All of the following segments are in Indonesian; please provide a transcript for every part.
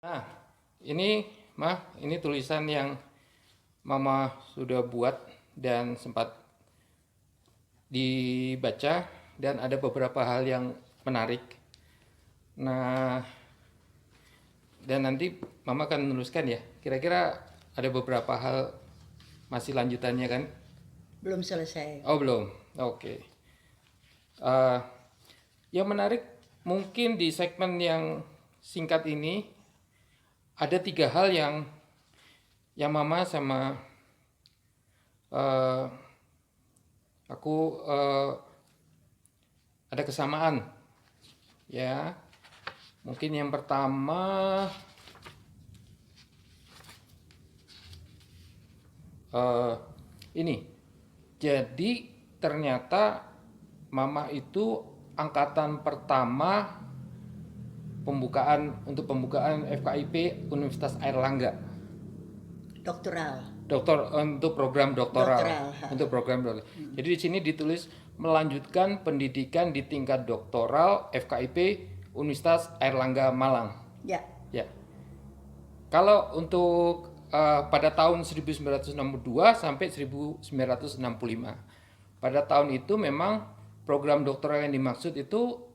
Nah, ini tulisan yang Mama sudah buat dan sempat dibaca dan ada beberapa hal yang menarik. Nah, dan nanti Mama akan menuliskan ya. Kira-kira ada beberapa hal masih lanjutannya kan? Belum selesai. Oh, belum. Oke. Eh, yang menarik mungkin di segmen yang singkat ini ada 3 hal yang Mama sama eh, aku ada kesamaan ya. Mungkin yang pertama ini. Jadi ternyata Mama itu angkatan pertama untuk pembukaan FKIP Universitas Airlangga. Doktoral. Untuk program doktoral. Doktoral. Untuk program doktoral. Jadi di sini ditulis melanjutkan pendidikan di tingkat doktoral FKIP Universitas Airlangga Malang. Ya. Ya. Kalau untuk pada tahun 1962 sampai 1965. Pada tahun itu memang program doktoral yang dimaksud itu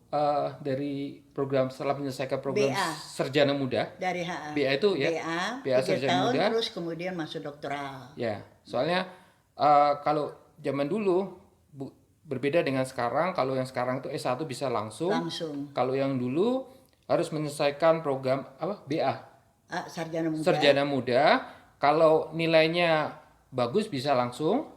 dari program setelah menyelesaikan program BA. Sarjana Muda. Dari HA. BA itu ya. BA 3 Sarjana tahun Muda. terus kemudian masuk doktoral. Ya, soalnya kalau zaman dulu berbeda dengan sekarang. Kalau yang sekarang itu S1 bisa langsung. Kalau yang dulu harus menyelesaikan program BA. Sarjana Muda. Sarjana Muda. Kalau nilainya bagus bisa langsung.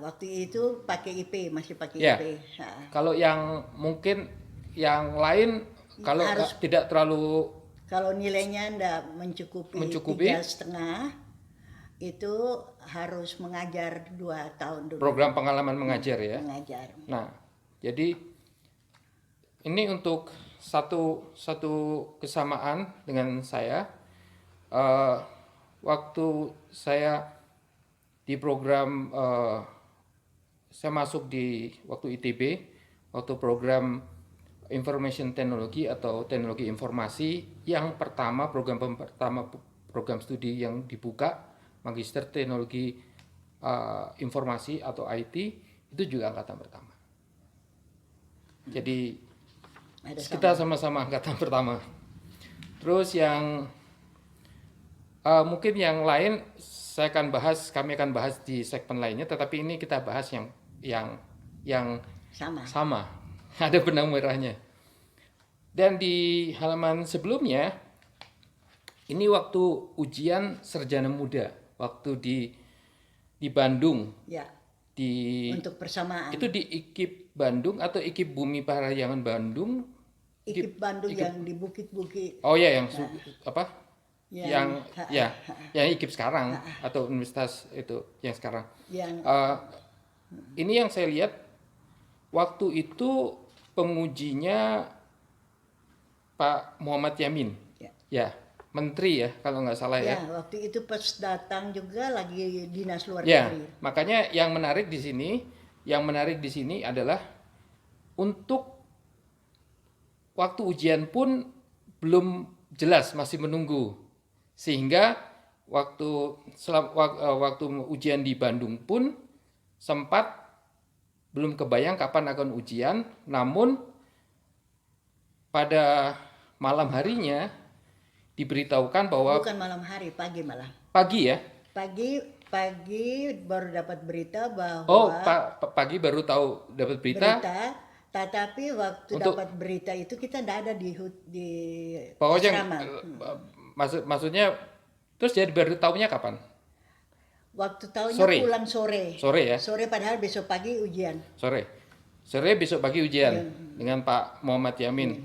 Waktu itu pakai IP, masih pakai Ya. IP. Kalau yang mungkin yang lain kalau tidak terlalu, kalau nilainya tidak mencukupi 3,5, itu harus mengajar 2 tahun dulu. program pengalaman mengajar ya. Mengajar. Nah, jadi ini untuk satu kesamaan dengan saya. Waktu saya di program saya masuk di waktu ITB, waktu program Information Technology atau Teknologi Informasi yang pertama, program studi yang dibuka, Magister Teknologi Informasi atau IT, itu juga angkatan pertama. Jadi kita sama-sama angkatan pertama. Terus yang mungkin yang lain kami akan bahas di segmen lainnya, tetapi ini kita bahas yang sama. Ada benang merahnya. Dan di halaman sebelumnya, ini waktu ujian Sarjana Muda, waktu di Bandung. Ya. Untuk persamaan. Itu di IKIP Bandung atau IKIP Bumi Parahyangan Bandung? IKIP Bandung yang di bukit-bukit. Oh ya, yang IKIP sekarang atau universitas itu yang sekarang. Ini yang saya lihat waktu itu pengujinya Pak Muhammad Yamin, ya menteri ya kalau nggak salah ya. Waktu itu pas datang juga lagi dinas luar negeri. Makanya yang menarik di sini adalah untuk waktu ujian pun belum jelas, masih menunggu. Sehingga waktu ujian di Bandung pun sempat belum kebayang kapan akan ujian, namun pada malam harinya diberitahukan bahwa bukan malam hari, pagi malah. Pagi ya? Pagi baru dapat berita bahwa pagi baru tahu dapat berita. Tetapi waktu dapat berita itu kita tidak ada di asrama. Maksudnya terus jadi baru tahunya kapan? Waktu tahunya pulang sore. Sore ya? Sore padahal besok pagi ujian. Sore besok pagi ujian dengan Pak Muhammad Yamin,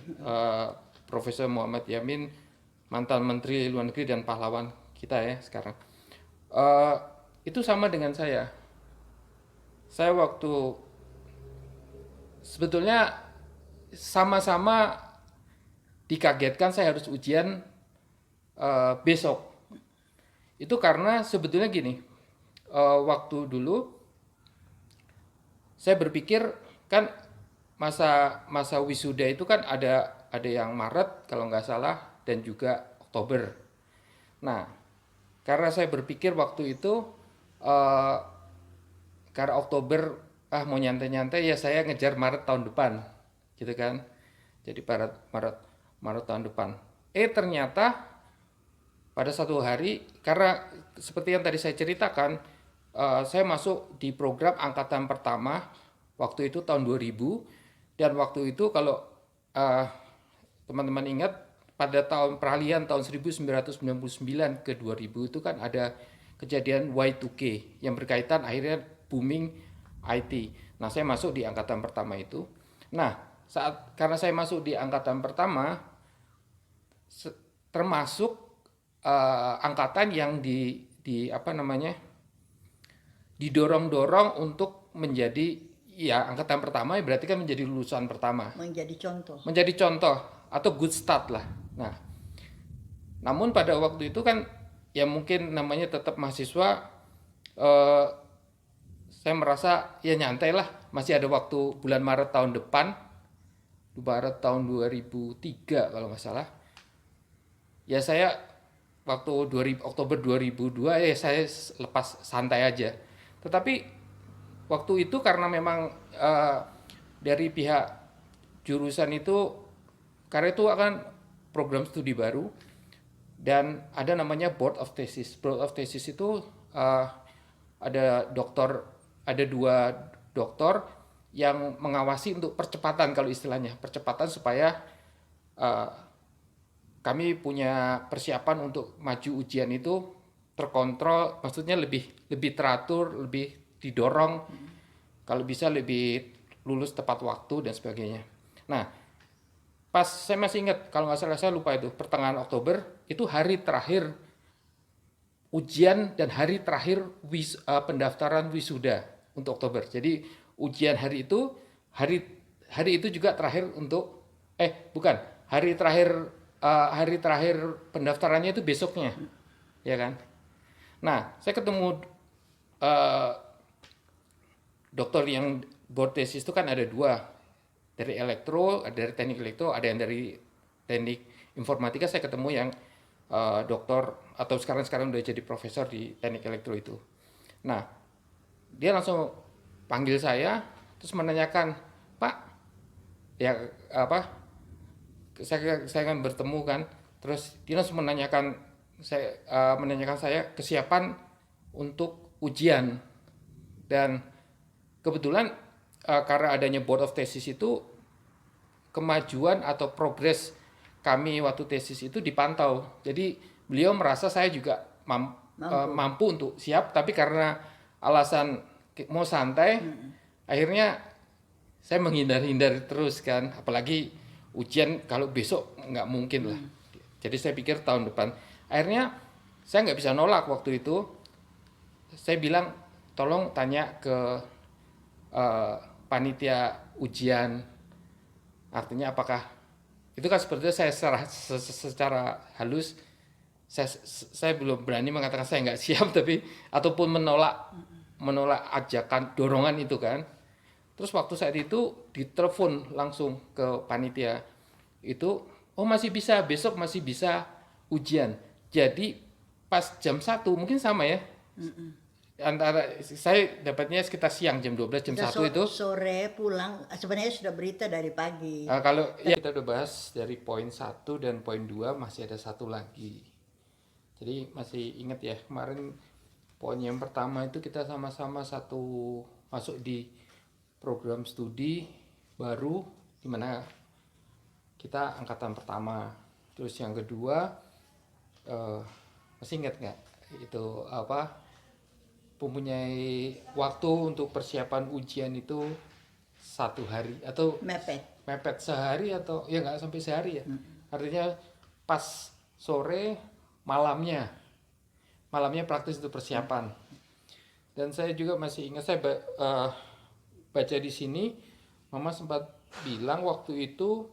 Profesor Muhammad Yamin, mantan Menteri Luar Negeri dan pahlawan kita ya sekarang. Itu sama dengan saya. Saya waktu sebetulnya sama-sama dikagetkan saya harus ujian besok. Itu karena sebetulnya gini, waktu dulu saya berpikir kan masa wisuda itu kan ada yang Maret kalau nggak salah dan juga Oktober. Nah, karena saya berpikir waktu itu eh, karena Oktober mau nyantai-nyantai, ya saya ngejar Maret tahun depan, gitu kan. Jadi Maret tahun depan. Ternyata pada satu hari, karena seperti yang tadi saya ceritakan, saya masuk di program angkatan pertama waktu itu tahun 2000, dan waktu itu kalau eh, teman-teman ingat, pada tahun peralihan tahun 1999 ke 2000 itu kan ada kejadian Y2K yang berkaitan akhirnya booming IT. Nah, saya masuk di angkatan pertama itu. Nah, karena saya masuk di angkatan pertama, termasuk angkatan yang di apa namanya, didorong-dorong untuk menjadi, ya angkatan pertama berarti kan menjadi lulusan pertama. Menjadi contoh atau good start lah. Nah, namun pada waktu itu kan ya mungkin namanya tetap mahasiswa, saya merasa ya nyantai lah, masih ada waktu bulan Maret tahun depan, Maret tahun 2003 kalau nggak salah. Ya saya waktu Oktober 2002 ya saya lepas santai aja. Tetapi waktu itu karena memang dari pihak jurusan itu, karena itu akan program studi baru dan ada namanya board of thesis. Board of thesis itu ada dua doktor yang mengawasi untuk percepatan, kalau istilahnya percepatan, supaya kami punya persiapan untuk maju ujian itu terkontrol, maksudnya lebih teratur, lebih didorong, kalau bisa lebih lulus tepat waktu dan sebagainya. Nah, pas saya masih ingat, kalau nggak salah saya lupa itu pertengahan Oktober itu hari terakhir ujian dan hari terakhir pendaftaran wisuda untuk Oktober. Jadi ujian hari itu juga terakhir untuk bukan hari terakhir pendaftarannya itu besoknya, ya kan. Nah, saya ketemu dokter yang board thesis itu kan ada dua, dari teknik elektro, ada yang dari teknik informatika. Saya ketemu yang dokter atau sekarang udah jadi profesor di teknik elektro itu. Nah, dia langsung panggil saya terus menanyakan, Pak, ya apa, saya kan bertemu kan, terus dia langsung menanyakan saya kesiapan untuk ujian. Dan kebetulan karena adanya board of thesis itu, kemajuan atau progres kami waktu tesis itu dipantau. Jadi beliau merasa saya juga mampu untuk siap, tapi karena alasan mau santai, akhirnya saya menghindar-hindar terus kan, apalagi ujian kalau besok nggak mungkin lah. Jadi saya pikir tahun depan. Akhirnya saya nggak bisa nolak waktu itu. Saya bilang, tolong tanya ke panitia ujian, artinya apakah itu kan sebetulnya saya secara halus saya belum berani mengatakan saya nggak siap, tapi ataupun menolak ajakan dorongan itu kan. Terus waktu saat itu ditelepon langsung ke panitia itu, masih bisa, besok masih bisa ujian. Jadi pas jam 1 mungkin sama ya. Antara saya dapatnya sekitar siang jam 12 jam 1 itu. Sore pulang, sebenarnya sudah berita dari pagi. Kalau ya kita udah bahas dari poin 1 dan poin 2, masih ada satu lagi. Jadi masih ingat ya, kemarin poin yang pertama itu kita sama-sama masuk di program studi baru di mana kita angkatan pertama. Terus yang kedua, masih ingat nggak itu apa, mempunyai waktu untuk persiapan ujian itu 1 hari atau mepet sehari, atau ya nggak sampai sehari ya. Artinya pas sore malamnya praktis untuk persiapan. Dan saya juga masih ingat, saya baca di sini Mama sempat bilang waktu itu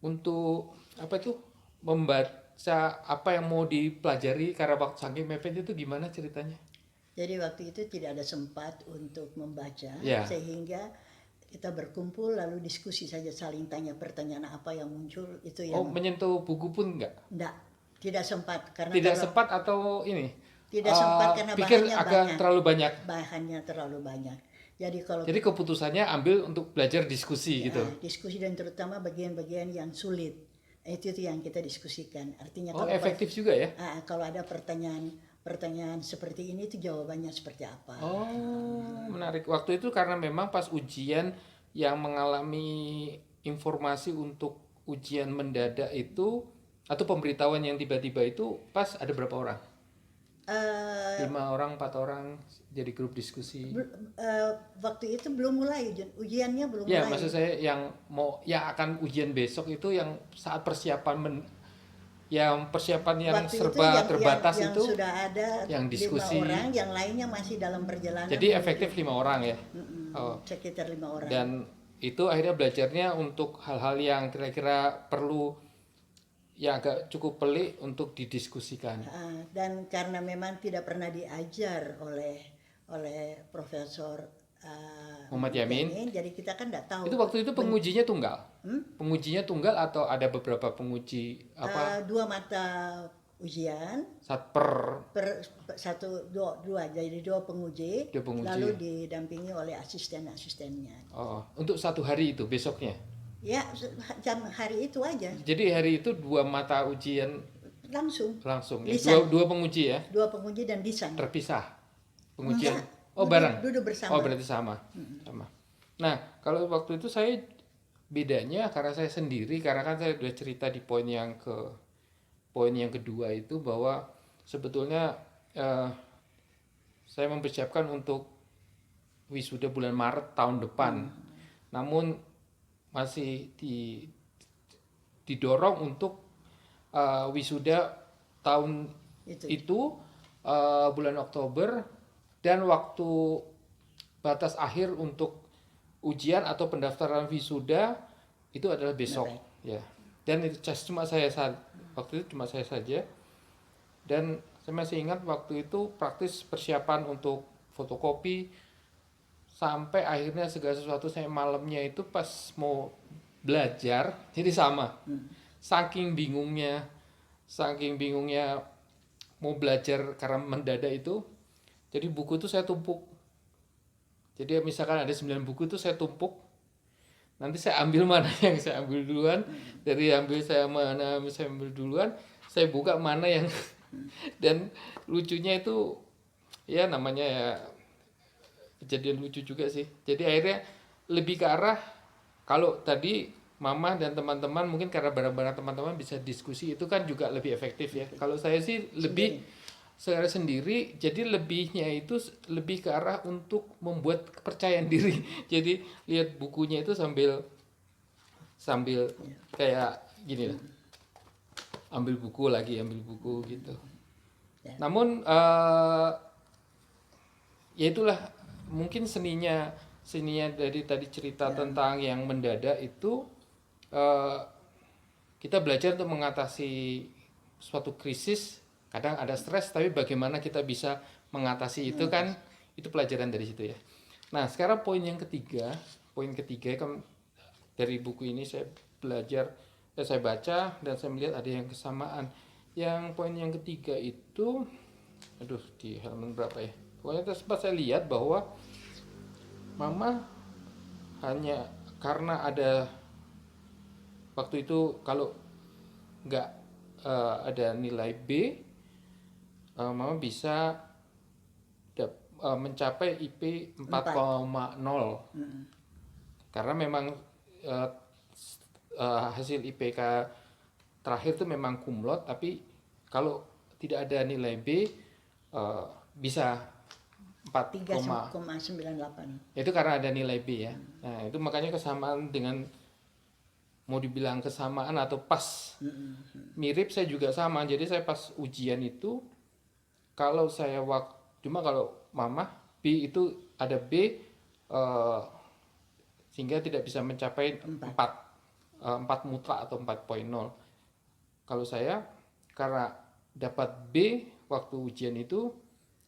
untuk apa itu, membaca apa yang mau dipelajari karena waktu saking mepet itu. Gimana ceritanya? Jadi waktu itu tidak ada sempat untuk membaca, sehingga kita berkumpul lalu diskusi saja, saling tanya pertanyaan apa yang muncul itu yang. Menyentuh buku pun enggak? Enggak. Tidak sempat karena tidak sempat atau ini tidak sempat karena pikir bahannya agak banyak. terlalu banyak. Bahannya terlalu banyak. Jadi keputusannya ambil untuk belajar diskusi ya, gitu. Diskusi dan terutama bagian-bagian yang sulit. Itu yang kita diskusikan. Artinya kalau efektif juga ya. Kalau ada pertanyaan seperti ini itu jawabannya seperti apa. Menarik. Waktu itu karena memang pas ujian yang mengalami informasi untuk ujian mendadak itu atau pemberitahuan yang tiba-tiba itu pas ada berapa orang? 5 orang, 4 orang jadi grup diskusi. Waktu itu belum mulai ujiannya belum ya, mulai. Maksud saya yang akan ujian besok itu yang saat persiapan yang waktu serba terbatas yang itu sudah ada yang diskusi 5 orang, yang lainnya masih dalam perjalanan. Jadi efektif 5 orang ya. Sekitar 5 orang. Dan itu akhirnya belajarnya untuk hal-hal yang kira-kira perlu yang agak cukup pelik untuk didiskusikan. Dan karena memang tidak pernah diajar oleh Profesor Muhammad Yamin, jadi kita kan tidak tahu. Itu waktu itu pengujinya tunggal? Pengujinya tunggal atau ada beberapa penguji apa? 2 mata ujian. Dua, jadi 2 penguji. Lalu didampingi oleh asisten-asistennya. Untuk 1 hari itu besoknya? Ya, jam hari itu aja. Jadi hari itu 2 mata ujian langsung. Ya? Dua penguji ya? 2 penguji dan lisan. Terpisah pengujian. Enggak, bareng. Duduk bersama. Berarti sama. Sama. Nah, kalau waktu itu saya bedanya karena saya sendiri, karena kan saya sudah cerita di poin yang kedua itu bahwa sebetulnya saya mempersiapkan untuk wisuda bulan Maret tahun depan. Namun masih didorong untuk wisuda tahun itu bulan Oktober, dan waktu batas akhir untuk ujian atau pendaftaran wisuda itu adalah besok. Ya. Dan itu waktu itu cuma saya saja. Dan saya masih ingat waktu itu praktis persiapan untuk fotokopi sampai akhirnya segala sesuatu saya malamnya itu pas mau belajar jadi sama. Saking bingungnya mau belajar karena mendadak itu, jadi buku itu saya tumpuk. Jadi misalkan ada 9 buku itu saya tumpuk. Nanti saya ambil mana yang saya ambil duluan, saya ambil duluan, saya buka mana yang dan lucunya itu ya namanya ya kejadian lucu juga sih. Jadi akhirnya lebih ke arah, kalau tadi Mama dan teman-teman mungkin karena bareng-bareng teman-teman bisa diskusi, itu kan juga lebih efektif ya. Kalau saya sih lebih secara sendiri, jadi lebihnya itu lebih ke arah untuk membuat kepercayaan diri. Jadi lihat bukunya itu sambil kayak gini lah, ambil buku gitu. Namun ya itulah mungkin seninya dari tadi cerita tentang yang mendadak itu, kita belajar untuk mengatasi suatu krisis. Kadang ada stres, tapi bagaimana kita bisa mengatasi itu kan, itu pelajaran dari situ ya. Nah sekarang poin ketiga kan dari buku ini saya belajar, saya baca dan saya melihat ada yang kesamaan. Yang poin yang ketiga itu, di halaman berapa ya? Pokoknya sempat saya lihat bahwa Mama hanya karena ada waktu itu kalau nggak ada nilai B, Mama bisa mencapai IP 4,0. Karena memang hasil IPK terakhir itu memang cum laude, tapi kalau tidak ada nilai B bisa 3,98. Itu karena ada nilai B ya. Nah, itu makanya kesamaan dengan, mau dibilang kesamaan atau pas mirip, saya juga sama. Jadi saya pas ujian itu, kalau Mama B itu ada B sehingga tidak bisa mencapai 4 mutlak atau 4.0. Kalau saya karena dapat B waktu ujian itu,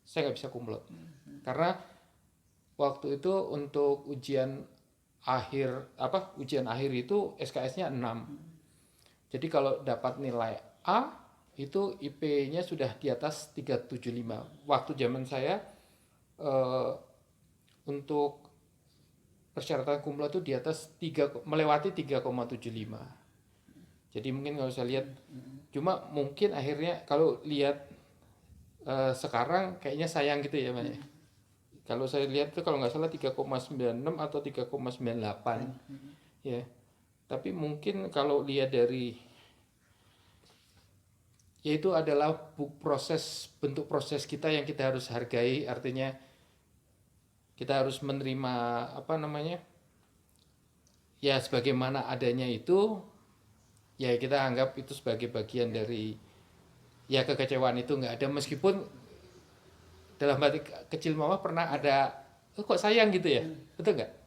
saya nggak bisa cum laude. Karena waktu itu untuk ujian akhir itu SKS-nya 6. Jadi kalau dapat nilai A itu IP-nya sudah di atas 375. Waktu zaman saya untuk persyaratan kumlot itu di atas melewati 3,75. Jadi mungkin kalau saya lihat, cuma mungkin akhirnya kalau lihat sekarang kayaknya sayang gitu ya, Mas. Kalau saya lihat tuh kalau nggak salah 3,96 atau 3,98. Ya. Tapi mungkin kalau lihat dari, yaitu adalah bentuk proses kita yang kita harus hargai, artinya kita harus menerima ya sebagaimana adanya itu, ya kita anggap itu sebagai bagian dari, ya kekecewaan itu nggak ada, meskipun dalam hati kecil mama pernah ada kok sayang gitu ya, betul nggak?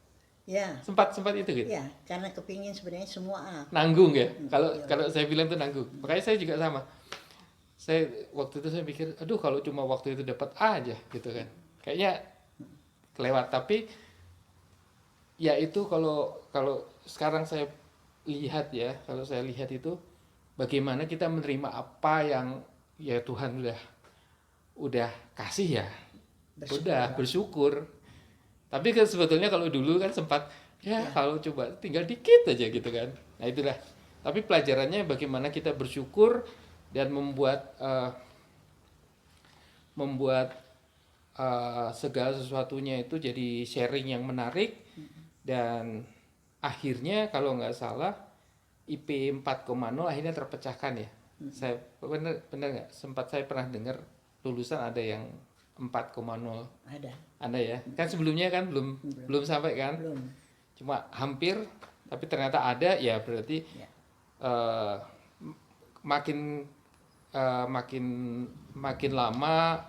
Ya. Sempat itu gitu. Ya, karena kepingin sebenarnya semua nanggung ya. Kalau saya bilang itu nanggung. Makanya saya juga sama. Saya waktu itu saya pikir, aduh kalau cuma waktu itu dapat A aja gitu kan. Kayaknya kelewat. Tapi ya itu kalau sekarang saya lihat ya, kalau saya lihat itu bagaimana kita menerima apa yang ya Tuhan udah kasih ya. Udah bersyukur. Tapi kan sebetulnya kalau dulu kan sempat ya kalau coba tinggal dikit aja gitu kan. Nah itulah. Tapi pelajarannya bagaimana kita bersyukur dan membuat segala sesuatunya itu jadi sharing yang menarik. Dan akhirnya kalau nggak salah IP 4,0 akhirnya terpecahkan ya. Saya benar nggak, sempat saya pernah dengar lulusan ada yang 4,0. Ada ya. Kan sebelumnya kan belum sampai kan? Belum. Cuma hampir, tapi ternyata ada, ya berarti makin lama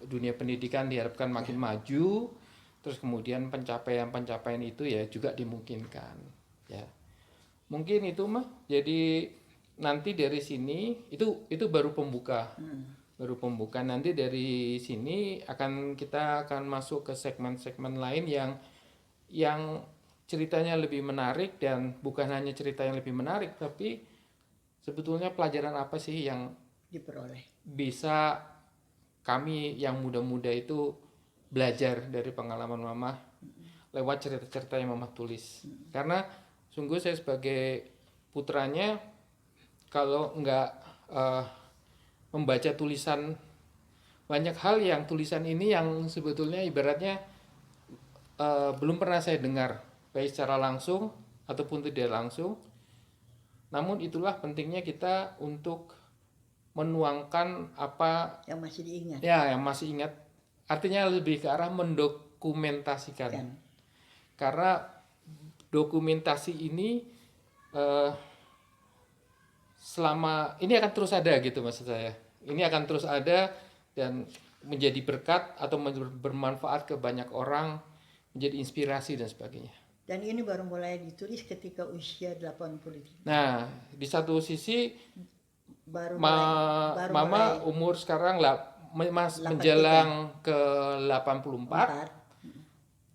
dunia pendidikan diharapkan makin maju, terus kemudian pencapaian itu ya juga dimungkinkan ya. Mungkin itu mah. Jadi nanti dari sini itu baru pembuka. Baru pembuka. Nanti dari sini kita akan masuk ke segmen-segmen lain yang ceritanya lebih menarik, dan bukan hanya cerita yang lebih menarik, tapi sebetulnya pelajaran apa sih yang diperoleh, bisa kami yang muda-muda itu belajar dari pengalaman mama lewat cerita-cerita yang mama tulis. Karena sungguh saya sebagai putranya, kalau nggak membaca tulisan, banyak hal yang tulisan ini yang sebetulnya ibaratnya belum pernah saya dengar, baik secara langsung ataupun tidak langsung. Namun itulah pentingnya kita untuk menuangkan apa yang masih diingat. Ya, yang masih ingat. Artinya lebih ke arah mendokumentasikan. Karena dokumentasi ini selama ini akan terus ada gitu maksud saya. Ini akan terus ada dan menjadi berkat atau bermanfaat ke banyak orang, menjadi inspirasi dan sebagainya. Dan ini baru mulai ditulis ketika usia 80. Nah, di satu sisi Mama mulai umur sekarang menjelang ke 84.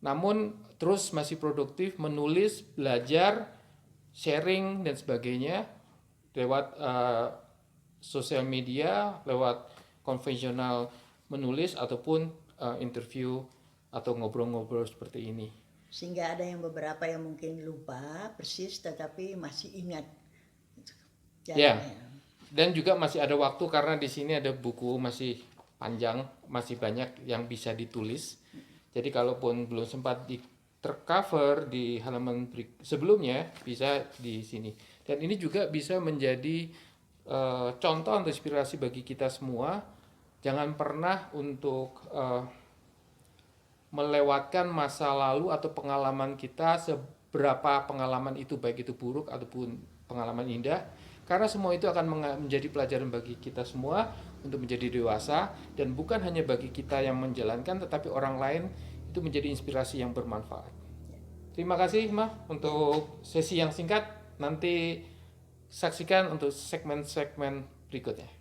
Namun terus masih produktif menulis, belajar, sharing dan sebagainya lewat sosial media, lewat konvensional menulis ataupun interview atau ngobrol-ngobrol seperti ini. Sehingga ada yang beberapa yang mungkin lupa persis tetapi masih ingat. Ya. Dan juga masih ada waktu karena di sini ada buku masih panjang, masih banyak yang bisa ditulis. Jadi kalaupun belum sempat tercover di halaman sebelumnya, bisa di sini. Dan ini juga bisa menjadi contoh atau inspirasi bagi kita semua. Jangan pernah untuk melewatkan masa lalu atau pengalaman kita, seberapa pengalaman itu, baik itu buruk ataupun pengalaman indah. Karena semua itu akan menjadi pelajaran bagi kita semua untuk menjadi dewasa, dan bukan hanya bagi kita yang menjalankan, tetapi orang lain itu menjadi inspirasi yang bermanfaat. Terima kasih Ma untuk sesi yang singkat. Nanti saksikan untuk segmen-segmen berikutnya.